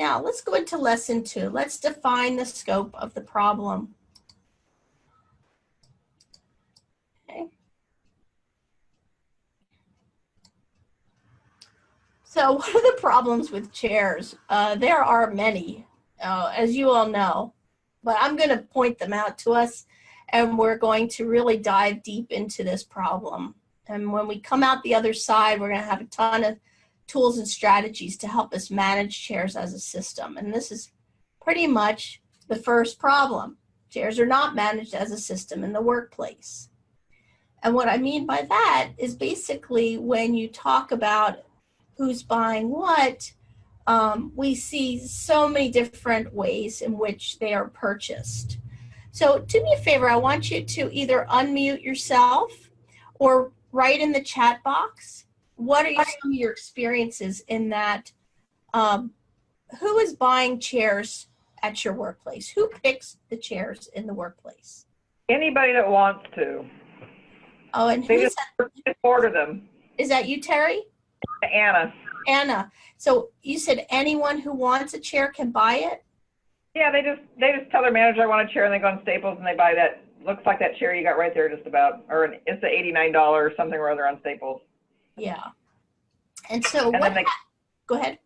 Now, let's go into lesson 2. Let's define the scope of the problem. Okay. So what are the problems with chairs? There are many, as you all know, but I'm going to point them out to us, and we're going to really dive deep into this problem. And when we come out the other side, we're going to have a ton of tools and strategies to help us manage chairs as a system. And this is pretty much the first problem. Chairs are not managed as a system in the workplace. And what I mean by that is basically when you talk about who's buying what, we see so many different ways in which they are purchased. So do me a favor, I want you to either unmute yourself or write in the chat box. What are some of your experiences in that? Who is buying chairs at your workplace? Who picks the chairs in the workplace? Anybody that wants to. Oh, and they who's just order them. Is that you, Terry? Anna. Anna. So you said anyone who wants a chair can buy it? Yeah, they just tell their manager I want a chair, and they go on Staples and they buy that. Looks like that chair you got right there, just about, or it's the $89 or something or other on Staples. Yeah. And so go ahead.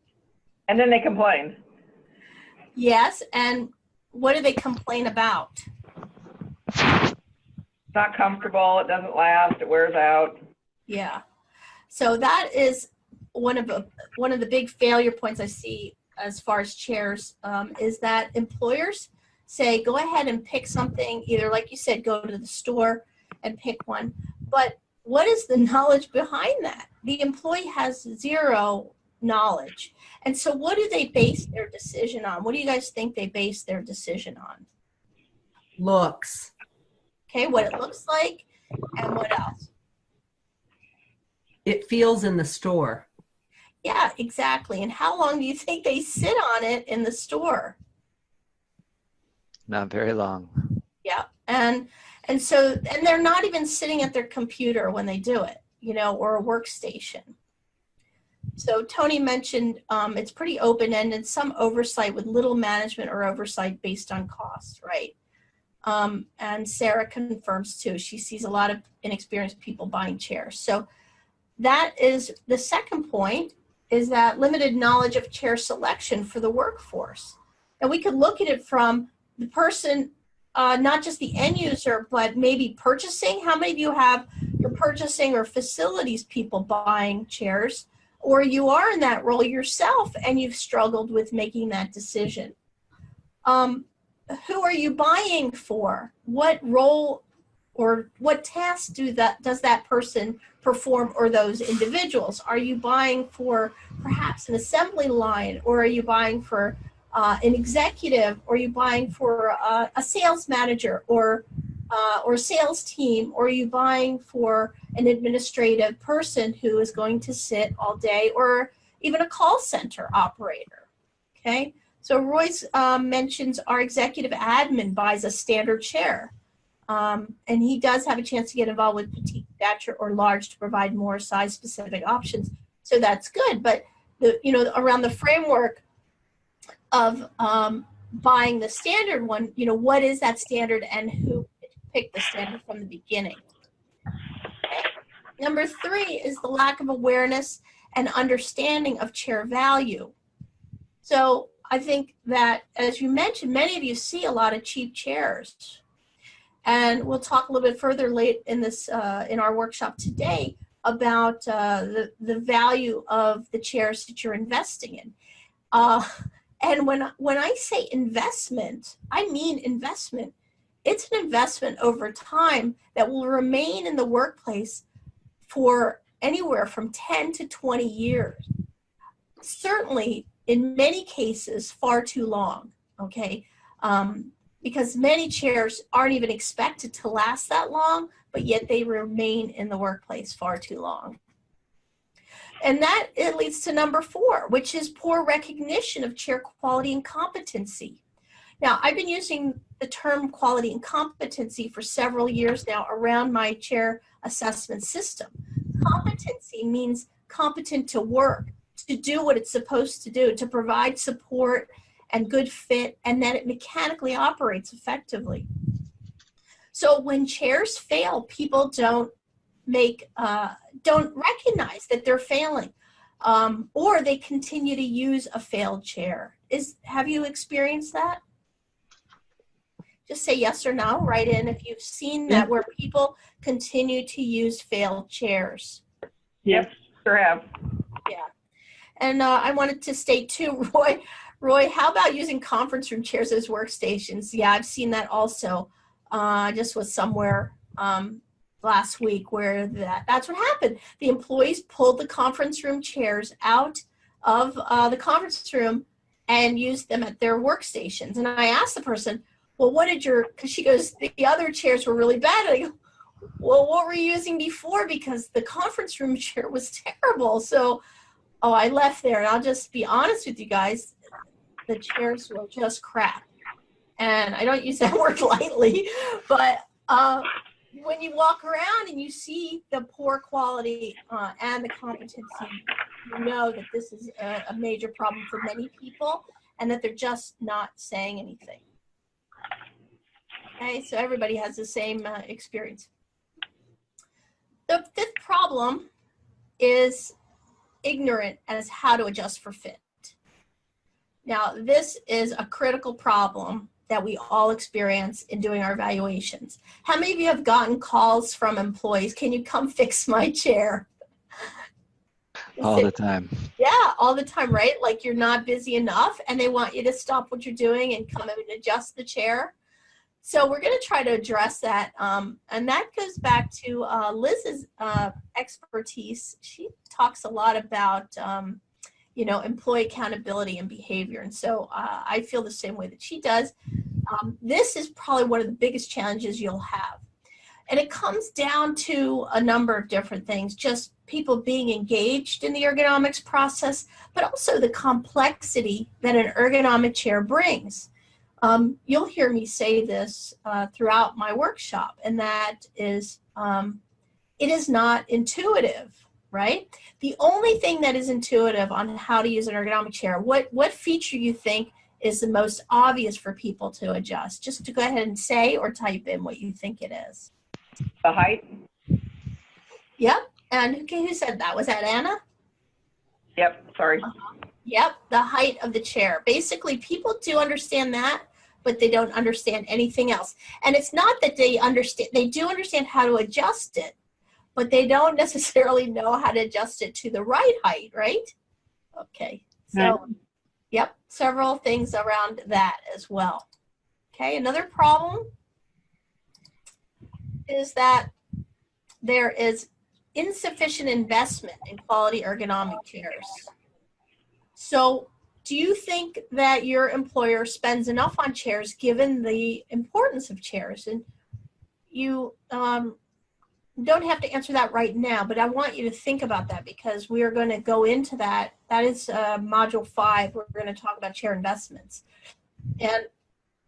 And then they complain. Yes, and what do they complain about? It's not comfortable, it doesn't last, it wears out. Yeah. So that is one of the big failure points I see as far as chairs, is that employers say, go ahead and pick something, either like you said, go to the store and pick one. But what is the knowledge behind that? The employee has zero knowledge. And so what do they base their decision on? What do you guys think they base their decision on? Looks. Okay, what it looks like, and what else? It feels in the store. Yeah, exactly. And how long do you think they sit on it in the store? Not very long. Yeah, and they're not even sitting at their computer when they do it, or a workstation. So Tony mentioned it's pretty open-ended, some oversight with little management or oversight based on cost, right? And Sarah confirms too. She sees a lot of inexperienced people buying chairs. So that is the second point, is that limited knowledge of chair selection for the workforce. And we could look at it from the person, not just the end user, but maybe purchasing. How many of you have your purchasing or facilities people buying chairs, or you are in that role yourself and you've struggled with making that decision? Who are you buying for? What role or what tasks does that person perform, or those individuals? Are you buying for perhaps an assembly line, or are you buying for an executive, or are you buying for a sales manager or sales team, or are you buying for an administrative person who is going to sit all day, or even a call center operator? Okay, so Royce mentions our executive admin buys a standard chair, and he does have a chance to get involved with petite stature or large to provide more size specific options. So that's good, but around the framework of buying the standard one, what is that standard and who picked the standard from the beginning? Okay. Number 3 is the lack of awareness and understanding of chair value. So I think that, as you mentioned, many of you see a lot of cheap chairs. And we'll talk a little bit further late in this in our workshop today about the value of the chairs that you're investing in. And when I say investment, I mean investment. It's an investment over time that will remain in the workplace for anywhere from 10 to 20 years. Certainly, in many cases, far too long, okay? Because many chairs aren't even expected to last that long, but yet they remain in the workplace far too long. And that it leads to number 4, which is poor recognition of chair quality and competency. Now, I've been using the term quality and competency for several years now around my chair assessment system. Competency means competent to work, to do what it's supposed to do, to provide support and good fit, and that it mechanically operates effectively. So when chairs fail, people don't recognize that they're failing, or they continue to use a failed chair. Have you experienced that? Just say yes or no, write in if you've seen that where people continue to use failed chairs. Yep, sure have. Yeah. And I wanted to state too, Roy, how about using conference room chairs as workstations? Yeah, I've seen that also. Just was somewhere last week where that's what happened. The employees pulled the conference room chairs out of the conference room and used them at their workstations. And I asked the person, well, because she goes, the other chairs were really bad. And I go, well, what were you using before? Because the conference room chair was terrible. So, I left there, and I'll just be honest with you guys, the chairs were just crap. And I don't use that word lightly, but when you walk around and you see the poor quality and the competency, you know that this is a major problem for many people and that they're just not saying anything. Okay, so everybody has the same experience. The fifth problem is ignorant as how to adjust for fit. Now, this is a critical problem that we all experience in doing our evaluations. How many of you have gotten calls from employees, can you come fix my chair? All the time. Yeah, all the time, right? Like you're not busy enough and they want you to stop what you're doing and come in and adjust the chair. So we're going to try to address that. And that goes back to Liz's expertise. She talks a lot about, employee accountability and behavior. And so I feel the same way that she does. This is probably one of the biggest challenges you'll have. And it comes down to a number of different things, just people being engaged in the ergonomics process, but also the complexity that an ergonomic chair brings. You'll hear me say this throughout my workshop, and that is it is not intuitive, right? The only thing that is intuitive on how to use an ergonomic chair, what feature you think is the most obvious for people to adjust? Just to go ahead and say or type in what you think it is. The height? Yep. And who said that? Was that Anna? Yep, sorry. Yep, the height of the chair. Basically, people do understand that, but they don't understand anything else. And it's not that they do understand how to adjust it, but they don't necessarily know how to adjust it to the right height, right? Okay, so, yep, several things around that as well. Okay, another problem is that there is insufficient investment in quality ergonomic chairs. So do you think that your employer spends enough on chairs given the importance of chairs? And you don't have to answer that right now, but I want you to think about that because we are going to go into that. That is module 5. We're going to talk about chair investments. And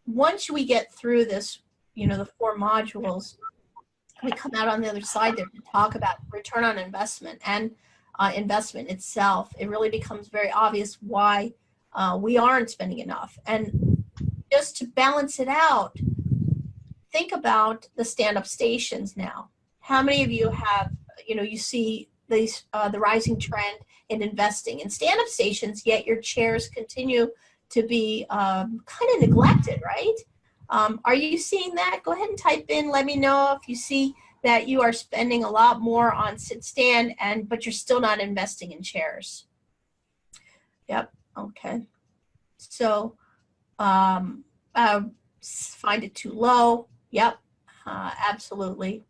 once we get through this, the 4 modules, we come out on the other side there to talk about return on investment and investment itself. It really becomes very obvious why we aren't spending enough. And just to balance it out, think about the stand-up stations now. How many of you have, you see these, the rising trend in investing in stand-up stations, yet your chairs continue to be kind of neglected, right? Are you seeing that? Go ahead and type in, let me know if you see that you are spending a lot more on sit-stand, but you're still not investing in chairs. Yep, okay. So find it too low. Yep, absolutely.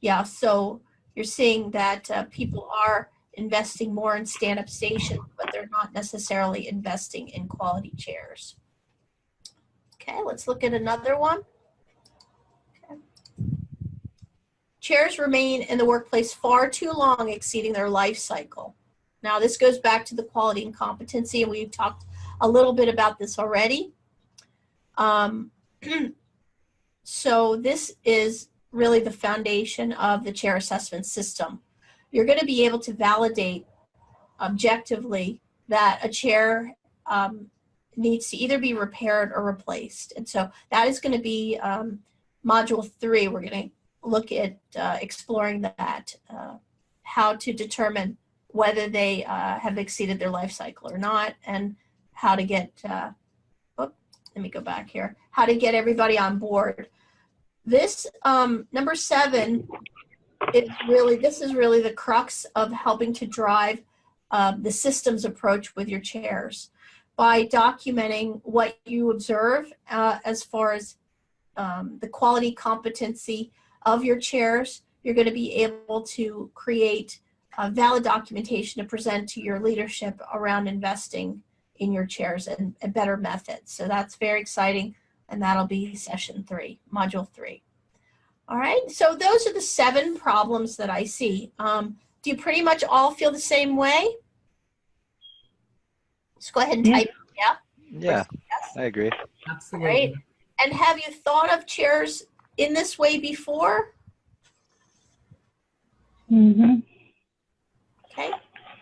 Yeah, so you're seeing that people are investing more in stand-up stations, but they're not necessarily investing in quality chairs. Okay, let's look at another one. Okay. Chairs remain in the workplace far too long, exceeding their life cycle. Now, this goes back to the quality and competency, and we've talked a little bit about this already. So this is really the foundation of the chair assessment system. You're going to be able to validate objectively that a chair needs to either be repaired or replaced. And so that is going to be module 3. We're going to look at exploring that, how to determine whether they have exceeded their life cycle or not, and how to get, let me go back here, how to get everybody on board. This number 7 is really, this is really the crux of helping to drive the systems approach with your chairs by documenting what you observe as far as the quality competency of your chairs. You're going to be able to create valid documentation to present to your leadership around investing in your chairs and better methods. So that's very exciting, and that'll be session 3, module 3. All right, so those are the 7 problems that I see. Do you pretty much all feel the same way? Just go ahead and type, yeah? Yeah, I agree. Absolutely. Right. And have you thought of chairs in this way before? Mm-hmm. Okay,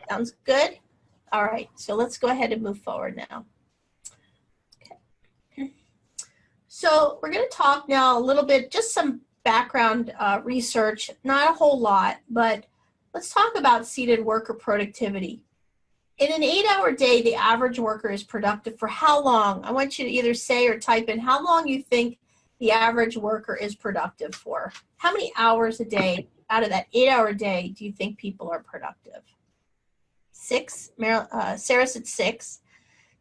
sounds good. All right, so let's go ahead and move forward now. Okay. So we're going to talk now a little bit, just some background research, not a whole lot, but let's talk about seated worker productivity. In an 8-hour day, the average worker is productive for how long? I want you to either say or type in how long you think the average worker is productive for. How many hours a day out of that 8-hour day do you think people are productive? 6. Sarah said 6.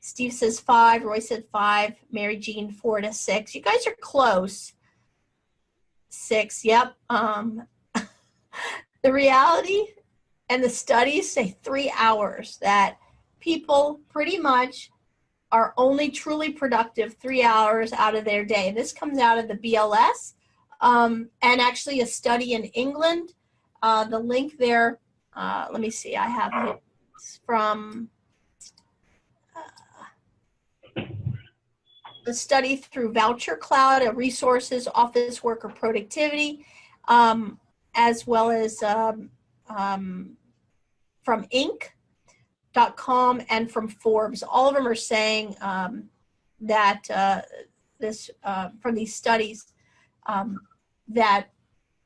Steve says 5. Roy said 5. Mary Jean 4 to 6. You guys are close. 6. Yep. The reality and the studies say 3 hours, that people pretty much are only truly productive 3 hours out of their day. And this comes out of the BLS and actually a study in England. The link there, let me see, I have it from the study through Voucher Cloud, a resources office worker productivity, as well as from Inc.com and from Forbes. All of them are saying that from these studies that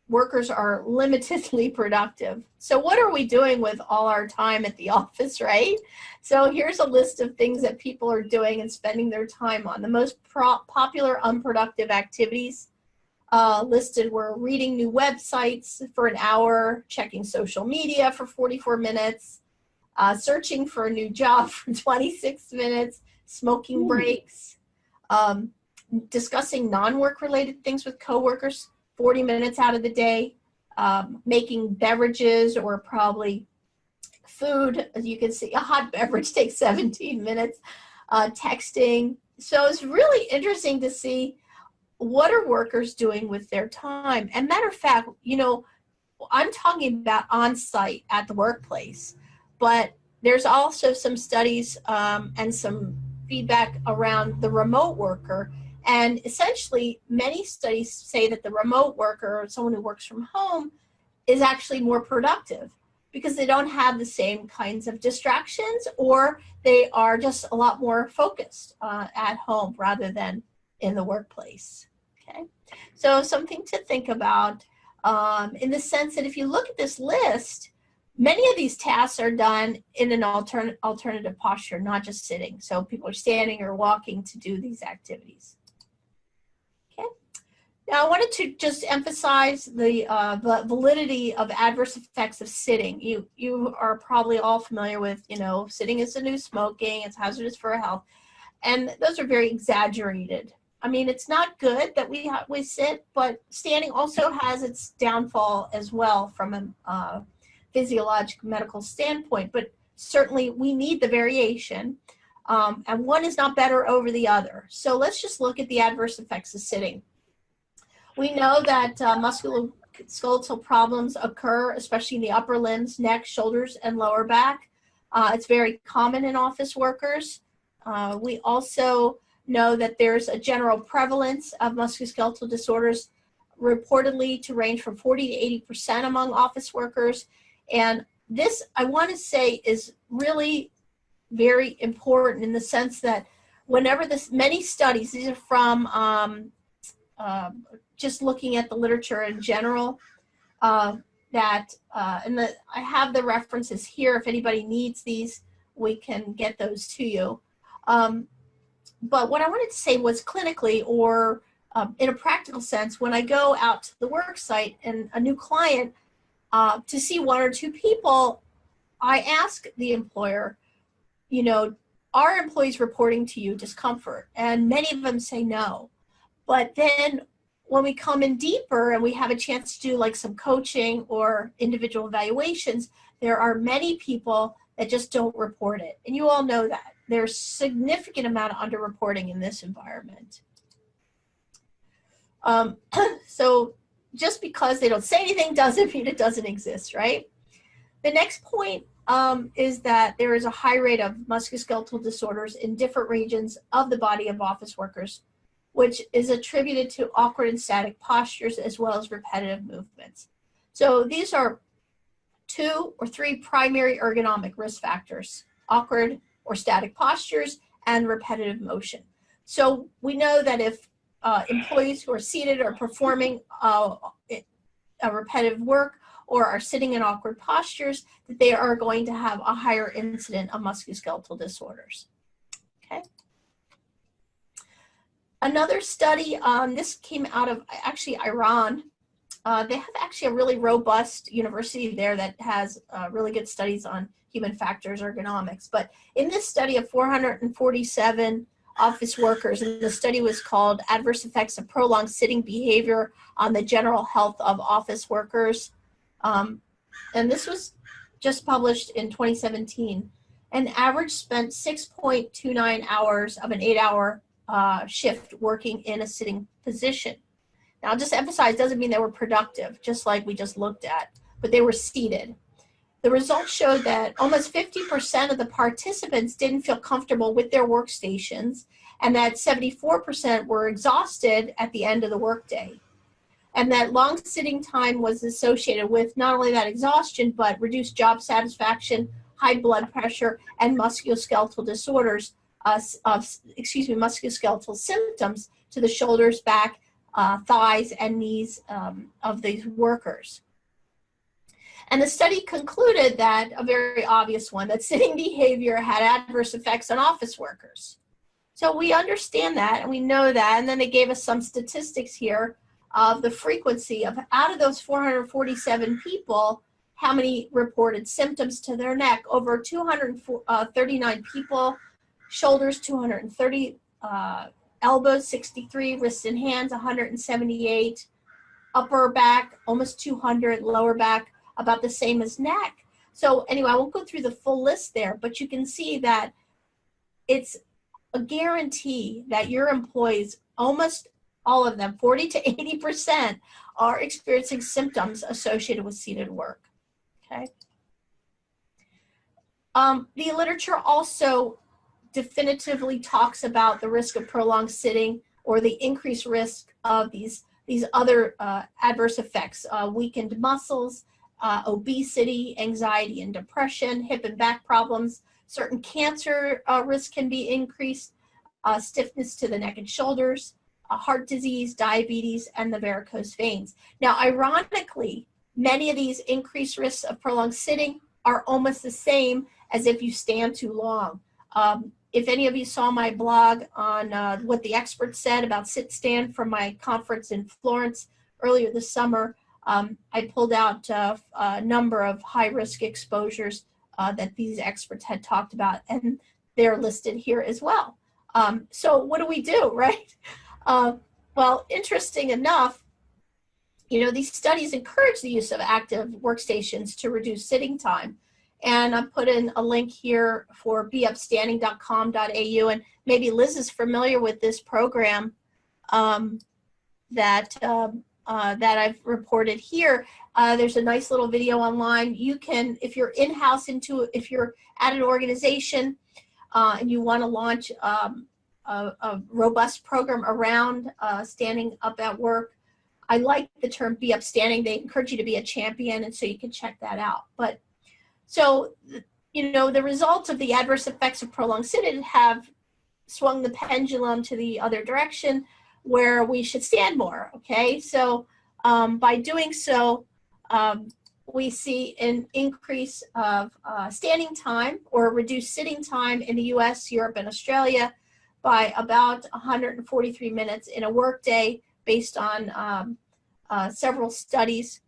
workers are limitedly productive. So what are we doing with all our time at the office, right? So here's a list of things that people are doing and spending their time on. The most popular unproductive activities listed were reading new websites for an hour, checking social media for 44 minutes, searching for a new job for 26 minutes, smoking breaks, discussing non-work related things with coworkers, 40 minutes out of the day, making beverages or probably food. As you can see, a hot beverage takes 17 minutes, texting. So it's really interesting to see what are workers doing with their time. And matter of fact, you know, I'm talking about on-site at the workplace, but there's also some studies and some feedback around the remote worker. And essentially, many studies say that the remote worker, or someone who works from home, is actually more productive because they don't have the same kinds of distractions, or they are just a lot more focused at home rather than in the workplace. Okay, so something to think about in the sense that if you look at this list, many of these tasks are done in an alternative posture, not just sitting. So people are standing or walking to do these activities. Okay. Now I wanted to just emphasize the validity of adverse effects of sitting. You are probably all familiar with, you know, sitting is the new smoking, it's hazardous for our health. And those are very exaggerated. I mean, it's not good that we sit, but standing also has its downfall as well from a physiologic medical standpoint. But certainly we need the variation, and one is not better over the other. So let's just look at the adverse effects of sitting. We know that musculoskeletal problems occur, especially in the upper limbs, neck, shoulders, and lower back. It's very common in office workers. We also know that there's a general prevalence of musculoskeletal disorders reportedly to range from 40 to 80% among office workers. And this, I want to say, is really very important in the sense that whenever many studies, these are from just looking at the literature in general, and I have the references here. If anybody needs these, we can get those to you. But what I wanted to say was clinically, or in a practical sense, when I go out to the work site and a new client, to see one or two people, I ask the employer, you know, are employees reporting to you discomfort? And many of them say no. But then when we come in deeper and we have a chance to do like some coaching or individual evaluations, there are many people that just don't report it. And you all know that. There's significant amount of underreporting in this environment. So just because they don't say anything doesn't mean it doesn't exist, right? The next point is that there is a high rate of musculoskeletal disorders in different regions of the body of office workers, which is attributed to awkward and static postures as well as repetitive movements. So these are 2 or 3 primary ergonomic risk factors: awkward or static postures and repetitive motion. So we know that if employees who are seated or performing a repetitive work or are sitting in awkward postures, that they are going to have a higher incident of musculoskeletal disorders. Okay. Another study, this came out of actually Iran. They have actually a really robust university there that has really good studies on human factors ergonomics. But in this study of 447 office workers, and the study was called Adverse Effects of Prolonged Sitting Behavior on the General Health of Office Workers. And this was just published in 2017. An average spent 6.29 hours of an 8-hour shift working in a sitting position. Now, I'll just emphasize, doesn't mean they were productive, just like we just looked at, but they were seated. The results showed that almost 50% of the participants didn't feel comfortable with their workstations, and that 74% were exhausted at the end of the workday. And that long sitting time was associated with not only that exhaustion, but reduced job satisfaction, high blood pressure, and musculoskeletal disorders, musculoskeletal symptoms to the shoulders, back, thighs, and knees of these workers. And the study concluded that, a very obvious one, that sitting behavior had adverse effects on office workers. So we understand that and we know that, and then they gave us some statistics here of the frequency of, out of those 447 people, how many reported symptoms to their neck. Over 239 people, shoulders 230, elbows 63, wrists and hands 178, upper back almost 200, lower back about the same as neck. So anyway, I won't go through the full list there, but you can see that it's a guarantee that your employees, almost all of them, 40 to 80%, are experiencing symptoms associated with seated work. Okay. The literature also definitively talks about the risk of prolonged sitting, or the increased risk of these other adverse effects: weakened muscles, obesity, anxiety and depression, hip and back problems. Certain cancer risk can be increased, stiffness to the neck and shoulders, heart disease, diabetes, and the varicose veins. Now, ironically, many of these increased risks of prolonged sitting are almost the same as if you stand too long. If any of you saw my blog on what the experts said about sit-stand from my conference in Florence earlier this summer, I pulled out a number of high-risk exposures that these experts had talked about, and they're listed here as well. So what do we do, right? Well, interesting enough, you know, these studies encourage the use of active workstations to reduce sitting time. And I put in a link here for beupstanding.com.au, and maybe Liz is familiar with this program that I've reported here. There's a nice little video online. You can, if you're in-house if you're at an organization and you want to launch a robust program around standing up at work, I like the term Be Upstanding. They encourage you to be a champion, and so you can check that out. But So, the results of the adverse effects of prolonged sitting have swung the pendulum to the other direction where we should stand more, okay? So by doing so, we see an increase of standing time or reduced sitting time in the US, Europe, and Australia by about 143 minutes in a workday based on several studies.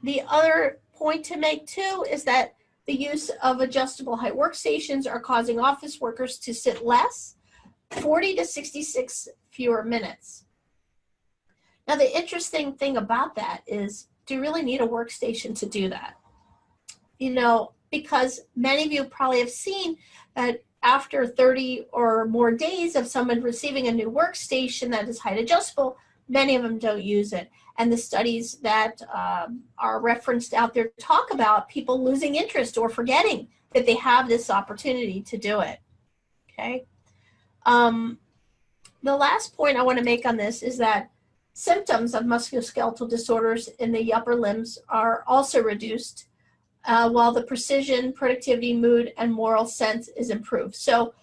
The other point to make too is that the use of adjustable height workstations are causing office workers to sit less, 40 to 66 fewer minutes. Now, the interesting thing about that is, do you really need a workstation to do that? Because many of you probably have seen that after 30 or more days of someone receiving a new workstation that is height adjustable, many of them don't use it. And the studies that are referenced out there talk about people losing interest or forgetting that they have this opportunity to do it, okay? The last point I want to make on this is that symptoms of musculoskeletal disorders in the upper limbs are also reduced, while the precision, productivity, mood, and moral sense is improved. So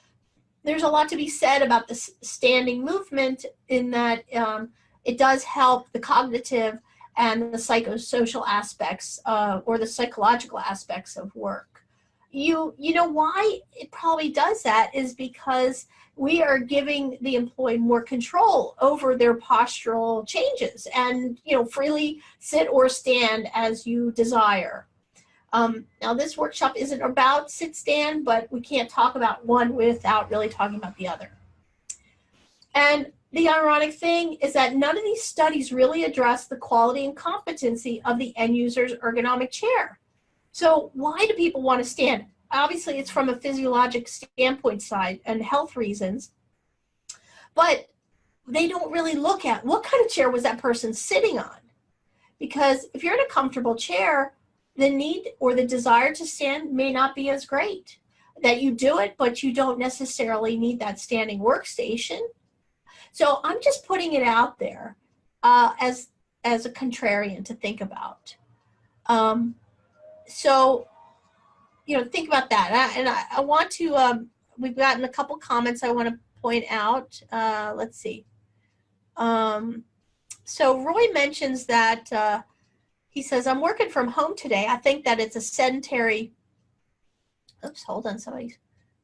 there's a lot to be said about the standing movement in that it does help the cognitive and the psychosocial aspects or the psychological aspects of work. You know why it probably does that is because we are giving the employee more control over their postural changes and, freely sit or stand as you desire. Now, this workshop isn't about sit-stand, but we can't talk about one without really talking about the other. And the ironic thing is that none of these studies really address the quality and competency of the end user's ergonomic chair. So why do people want to stand? Obviously, it's from a physiologic standpoint side and health reasons, but they don't really look at what kind of chair was that person sitting on. Because if you're in a comfortable chair, the need or the desire to stand may not be as great. That you do it, but you don't necessarily need that standing workstation. So I'm just putting it out there as a contrarian to think about. Think about that. And I want to, we've gotten a couple comments I want to point out. Let's see. So Roy mentions that he says, I'm working from home today. I think that it's a sedentary,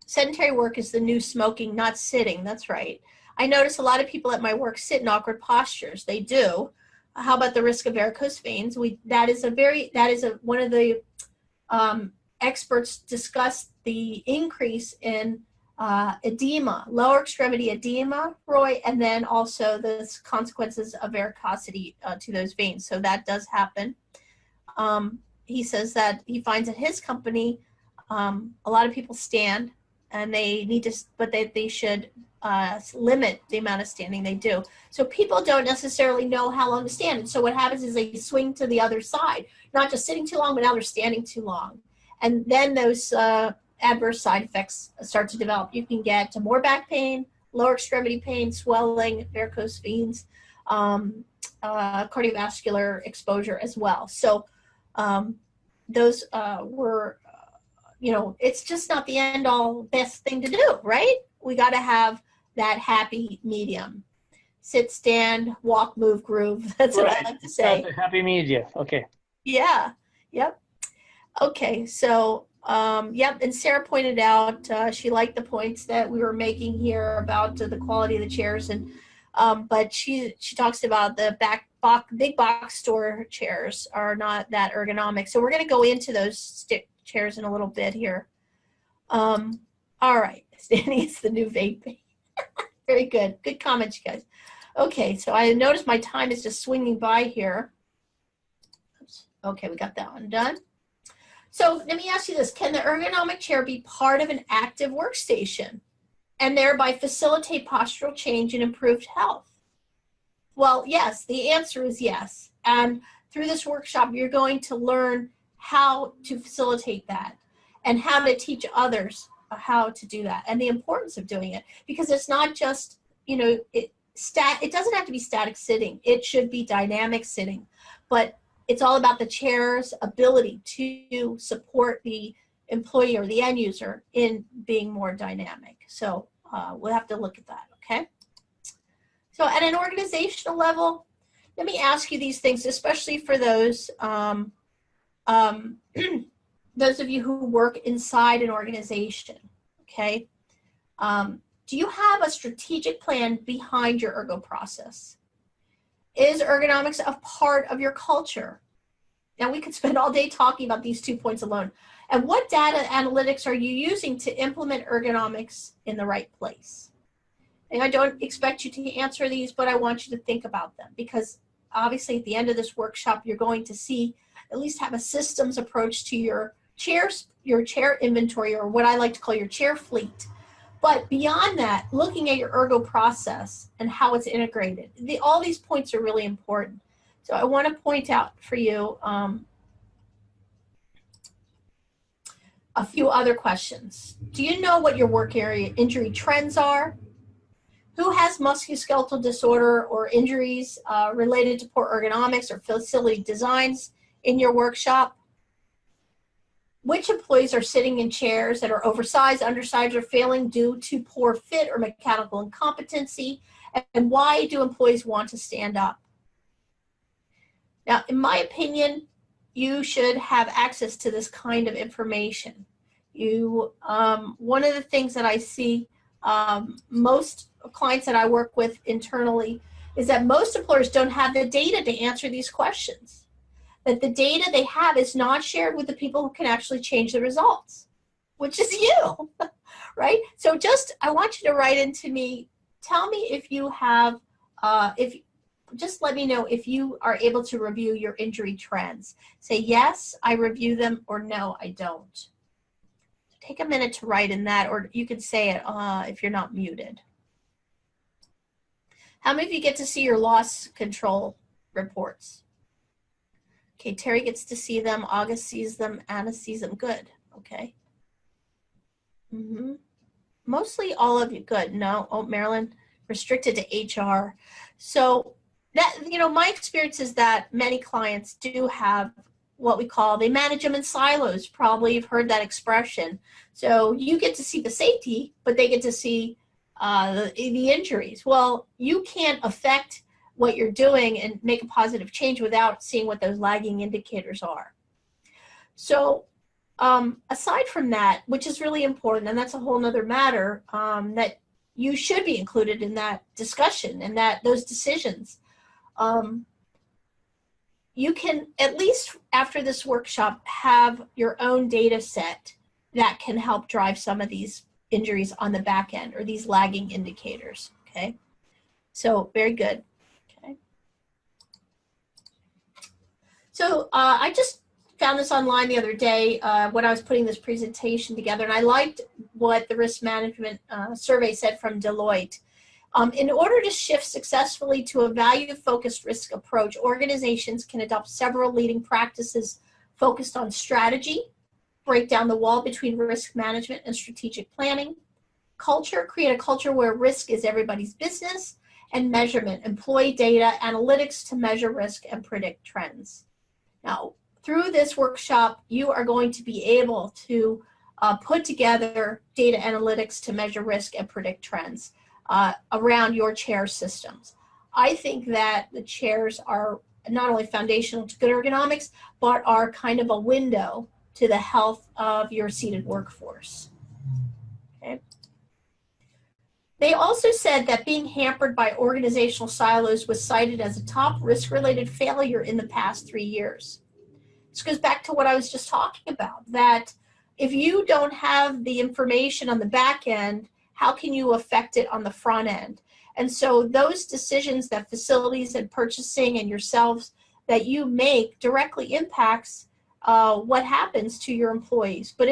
sedentary work is the new smoking, not sitting. That's right. I notice a lot of people at my work sit in awkward postures. They do. How about the risk of varicose veins? One of the experts discussed the increase in edema, lower extremity edema, Roy, and then also the consequences of varicosity to those veins. So that does happen. He says that he finds at his company, a lot of people stand, and they need to, but they should limit the amount of standing they do. So people don't necessarily know how long to stand. And so what happens is they swing to the other side, not just sitting too long, but now they're standing too long. And then those adverse side effects start to develop. You can get more back pain, lower extremity pain, swelling, varicose veins, cardiovascular exposure as well. So those were, it's just not the end all best thing to do, right? We got to have that happy medium. Sit, stand, walk, move, groove. That's what I like to say. That's a happy medium. Okay. Yeah. Yep. Okay. So, yep. And Sarah pointed out she liked the points that we were making here about the quality of the chairs, and but she talks about the big box store chairs are not that ergonomic. So we're going to go into those stick chairs in a little bit here. All right. Standing is the new vaping. Very good. Good comments, you guys. Okay, so I noticed my time is just swinging by here. Oops. Okay, we got that one done. So let me ask you this. Can the ergonomic chair be part of an active workstation and thereby facilitate postural change and improved health? Well, yes, the answer is yes. And through this workshop, you're going to learn how to facilitate that and how to teach others how to do that and the importance of doing it, because it's not just, it doesn't have to be static sitting. It should be dynamic sitting, but it's all about the chair's ability to support the employee or the end user in being more dynamic. So we'll have to look at that, okay? So at an organizational level, let me ask you these things, especially for those those of you who work inside an organization, okay? Do you have a strategic plan behind your ergo process? Is ergonomics a part of your culture? Now, we could spend all day talking about these 2 points alone. And what data analytics are you using to implement ergonomics in the right place? And I don't expect you to answer these, but I want you to think about them, because obviously at the end of this workshop, you're going to see, at least have a systems approach to your chair inventory, or what I like to call your chair fleet. But beyond that, looking at your ergo process and how it's integrated, all these points are really important. So I want to point out for you a few other questions. Do you know what your work area injury trends are? Who has musculoskeletal disorder or injuries related to poor ergonomics or facility designs in your workshop? Which employees are sitting in chairs that are oversized, undersized, or failing due to poor fit or mechanical incompetency? And why do employees want to stand up? Now, in my opinion, you should have access to this kind of information. One of the things that I see most clients that I work with internally is that most employers don't have the data to answer these questions. That the data they have is not shared with the people who can actually change the results, which is you, right? So I want you to write into me, tell me if you have, just let me know if you are able to review your injury trends. Say, yes, I review them, or no, I don't. Take a minute to write in that, or you can say it if you're not muted. How many of you get to see your loss control reports? Okay, Terry gets to see them, August sees them, Anna sees them. Good, okay. Mostly all of you, good. No, oh, Marilyn, restricted to HR. So that, my experience is that many clients do have what we call, they manage them in silos. Probably you've heard that expression. So you get to see the safety, but they get to see the injuries. Well, you can't affect what you're doing and make a positive change without seeing what those lagging indicators are. So aside from that, which is really important, and that's a whole nother matter, that you should be included in that discussion and those decisions. You can, at least after this workshop, have your own data set that can help drive some of these injuries on the back end, or these lagging indicators, okay? So very good. So I just found this online the other day when I was putting this presentation together, and I liked what the risk management survey said from Deloitte. In order to shift successfully to a value-focused risk approach, organizations can adopt several leading practices focused on strategy, break down the wall between risk management and strategic planning, culture, create a culture where risk is everybody's business, and measurement, employee data analytics to measure risk and predict trends. Now, through this workshop, you are going to be able to put together data analytics to measure risk and predict trends around your chair systems. I think that the chairs are not only foundational to good ergonomics, but are kind of a window to the health of your seated workforce. Okay. They also said that being hampered by organizational silos was cited as a top risk-related failure in the past 3 years. This goes back to what I was just talking about, that if you don't have the information on the back end, how can you affect it on the front end? And so those decisions that facilities and purchasing and yourselves that you make directly impacts what happens to your employees. But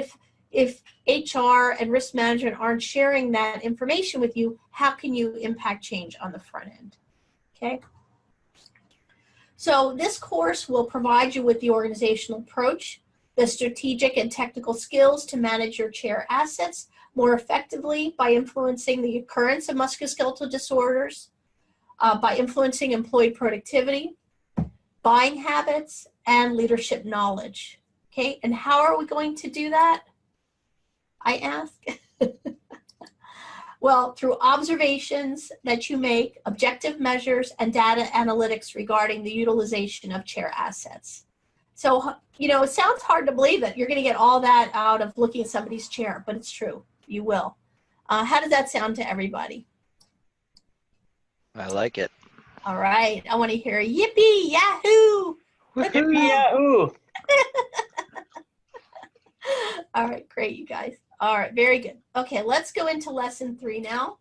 if HR and risk management aren't sharing that information with you, how can you impact change on the front end? Okay. So this course will provide you with the organizational approach, the strategic and technical skills to manage your chair assets more effectively by influencing the occurrence of musculoskeletal disorders, by influencing employee productivity, buying habits, and leadership knowledge. Okay, and how are we going to do that? I ask. Well, through observations that you make, objective measures, and data analytics regarding the utilization of chair assets. So, you know, it sounds hard to believe that you're going to get all that out of looking at somebody's chair, but it's true. You will. How does that sound to everybody? I like it. All right. I want to hear yippee, yahoo. Yippee yahoo! All right, great, you guys. All right, very good. Okay, let's go into lesson 3 now.